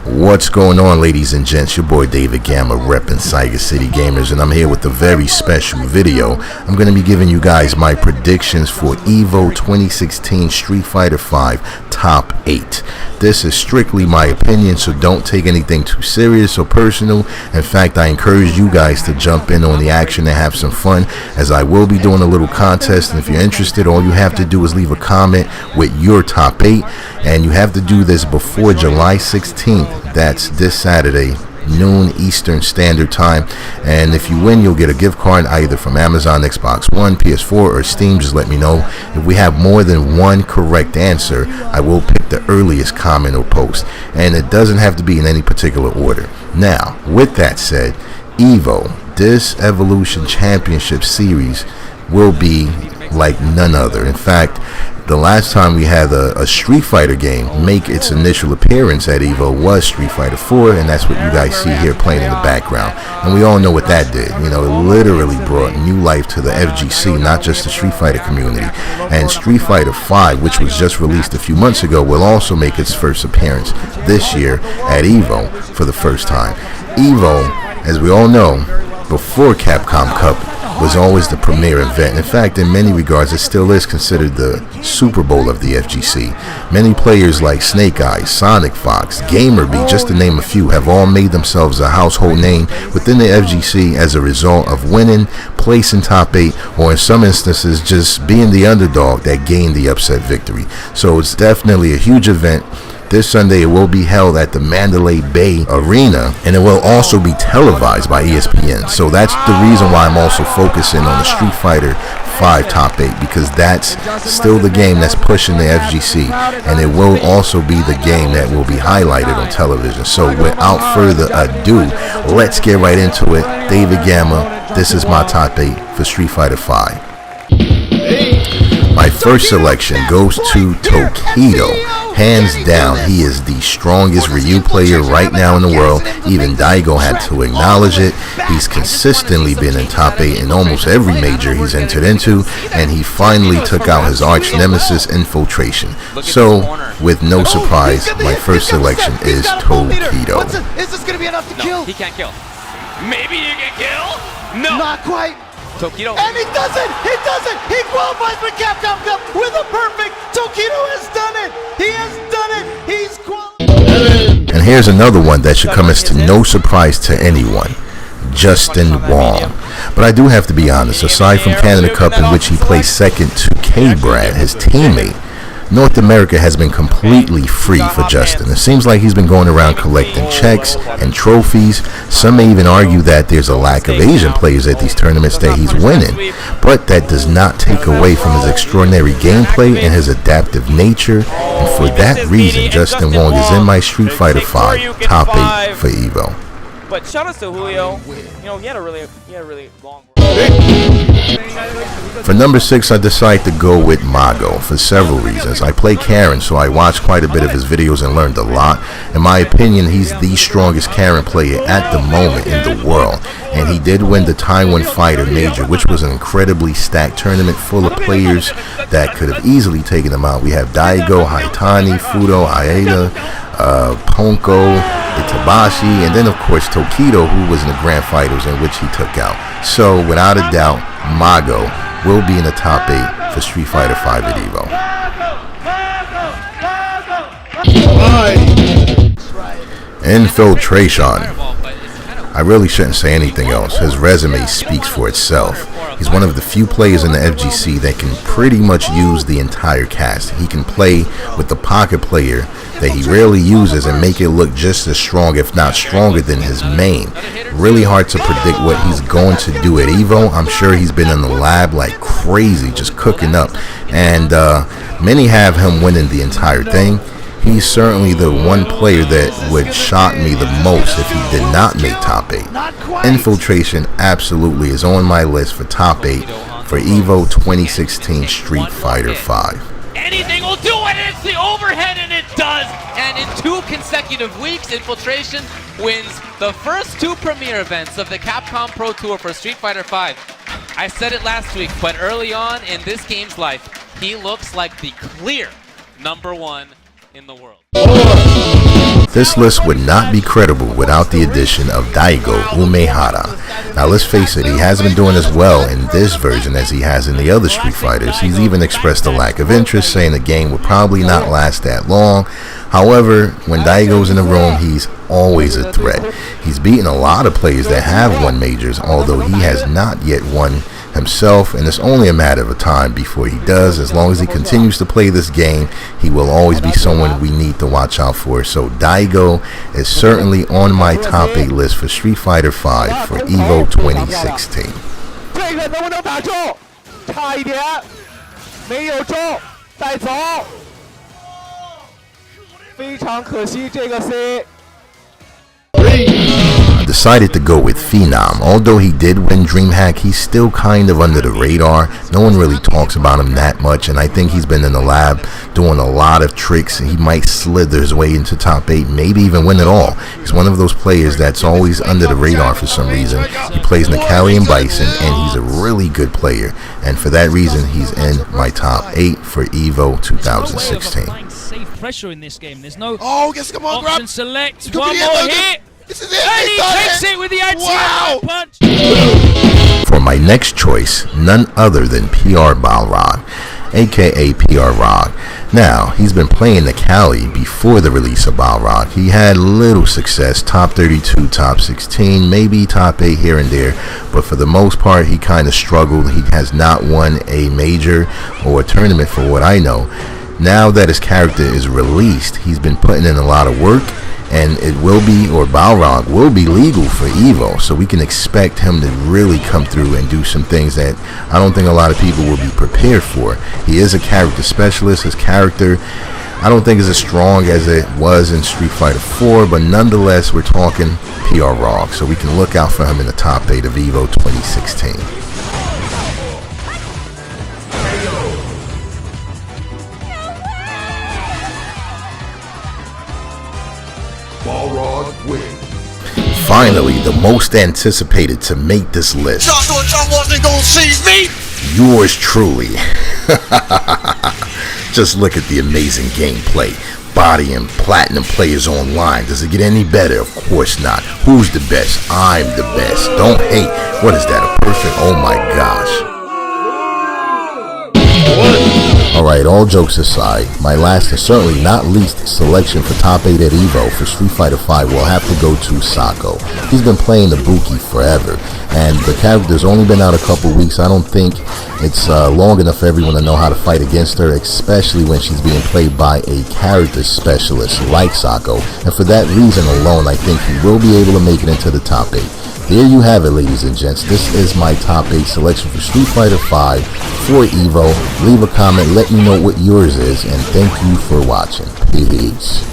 What's going on, ladies and gents? Your boy David Gamma repping Saiga City Gamers, and I'm here with a very special video. I'm going to be giving you guys my predictions for EVO 2016 Street Fighter V Top 8. This is strictly my opinion, so don't take anything too serious or personal. In fact, I encourage you guys to jump in on the action and have some fun, as I will be doing a little contest, and if you're interested, all you have to do is leave a comment with your top 8, and you have to do this before July 16th. That's this Saturday, noon Eastern Standard Time, and if you win, you'll get a gift card either from Amazon, Xbox One, PS4, or Steam. Just let me know. If we have more than one correct answer, I will pick the earliest comment or post, and it doesn't have to be in any particular order. Now, with that said, EVO, this Evolution Championship Series, will be like none other. In fact, the last time we had a Street Fighter game make its initial appearance at EVO was Street Fighter 4, and that's what you guys see here playing in the background. And we all know what that did. You know, it literally brought new life to the FGC, not just the Street Fighter community. And Street Fighter 5, which was just released a few months ago, will also make its first appearance this year at EVO for the first time. EVO, as we all know, before Capcom Cup, was always the premier event. In fact, in many regards, it still is considered the Super Bowl of the FGC. Many players like Snake Eyes, Sonic Fox, Gamerby, just to name a few, have all made themselves a household name within the FGC as a result of winning, placing top 8, or in some instances just being the underdog that gained the upset victory. So it's definitely a huge event. This Sunday it will be held at the Mandalay Bay Arena, and it will also be televised by ESPN. So that's the reason why I'm also focusing on the Street Fighter V Top 8, because that's still the game that's pushing the FGC, and it will also be the game that will be highlighted on television. So without further ado, let's get right into it. David Gamma, this is my top 8 for Street Fighter V. My first selection goes to Tokido. Hands down, he is the strongest Ryu player right now in the world. Even Daigo had to acknowledge it. He's consistently been in top 8 in almost every major he's entered into, and he finally took out his arch nemesis, Infiltration. So, with no surprise, my first selection is Tokido. Is this going to be enough to kill? He can't kill. Maybe you can kill? No. Not quite. Tokido. And he doesn't! He doesn't! He qualifies for Capcom Cup with a perfect! Tokido has done it! He has done it! He's qualified! And here's another one that should come as to no surprise to anyone. Justin Wong. But I do have to be honest, aside from Canada Cup, in which he placed second to K-Brad, his teammate, North America has been completely free for Justin. It seems like he's been going around collecting checks and trophies. Some may even argue that there's a lack of Asian players at these tournaments that he's winning, but that does not take away from his extraordinary gameplay and his adaptive nature, and for that reason, Justin Wong is in my Street Fighter V top 8 for EVO. But shout out to Julio. You know, he had a really long. For number 6, I decided to go with Mago for several reasons. I play Karen, so I watched quite a bit of his videos and learned a lot. In my opinion, he's the strongest Karen player at the moment in the world. And he did win the Taiwan Fighter Major, which was an incredibly stacked tournament full of players that could have easily taken him out. We have Daigo, Haitani, Fudo, Aida, Ponko, Itabashi, and then of course Tokido, who was in the Grand Fighters, in which he took out. So without a doubt, Mago will be in the top 8 for Street Fighter V at EVO. Infiltration. I really shouldn't say anything else. His resume speaks for itself. He's one of the few players in the FGC that can pretty much use the entire cast. He can play with the pocket player that he rarely uses and make it look just as strong, if not stronger, than his main. Really hard to predict what he's going to do at EVO. I'm sure he's been in the lab like crazy, just cooking up. And many have him winning the entire thing. He's certainly the one player that would shock me the most if he did not make top 8. Infiltration absolutely is on my list for top 8 for EVO 2016 Street Fighter V. Anything will do it, it's the overhead, and it does! And in 2 consecutive weeks, Infiltration wins the first 2 premier events of the Capcom Pro Tour for Street Fighter V. I said it last week, but early on in this game's life, he looks like the clear #1 in the world. This list would not be credible without the addition of Daigo Umehara. Now let's face it, he hasn't been doing as well in this version as he has in the other Street Fighters. He's even expressed a lack of interest, saying the game would probably not last that long. However, when Daigo's in the room, he's always a threat. He's beaten a lot of players that have won majors, although he has not yet won himself, and it's only a matter of time before he does. As long as he continues to play this game, he will always be someone we need to watch out for. So Daigo is certainly on my top 8 list for Street Fighter V for EVO 2016. 这个能不能打中？差一点，没有中，带走。非常可惜，这个 C。 I decided to go with Phenom. Although he did win DreamHack, he's still kind of under the radar. No one really talks about him that much, and I think he's been in the lab doing a lot of tricks. He might slither his way into top 8, maybe even win it all. He's one of those players that's always under the radar for some reason. He plays Necalli and Bison, and he's a really good player, and for that reason he's in my top 8 for EVO 2016. Pressure in this game. There's no Come on, grab. option select. Could One be more it, hit. This is it. And he He's done takes it with the Wow. anti punch. For my next choice, none other than PR Balrog, aka PR Rog. Now, he's been playing Necalli before the release of Balrog. He had little success, top 32, top 16, maybe top 8 here and there, but for the most part he kind of struggled. He has not won a major or a tournament for what I know. Now that his character is released, he's been putting in a lot of work, and it will be, or Balrog will be, legal for EVO, so we can expect him to really come through and do some things that I don't think a lot of people will be prepared for. He is a character specialist. His character, I don't think is as strong as it was in Street Fighter 4, but nonetheless we're talking PR Rog, so we can look out for him in the top 8 of EVO 2016. Balrog wins. Finally, the most anticipated to make this list. John wasn't gonna see me. Yours truly. Just look at the amazing gameplay. Body and platinum players online. Does it get any better? Of course not. Who's the best? I'm the best. Don't hate. What is that? A perfect? Oh my gosh. Alright, all jokes aside, my last and certainly not least selection for top 8 at EVO for Street Fighter V will have to go to Sako. He's been playing the Buki forever, and the character's only been out a couple weeks. I don't think it's long enough for everyone to know how to fight against her, especially when she's being played by a character specialist like Sako, and for that reason alone, I think he will be able to make it into the top 8. There you have it, ladies and gents. This is my top 8 selection for Street Fighter V for EVO. Leave a comment, let me know what yours is, and thank you for watching. Peace.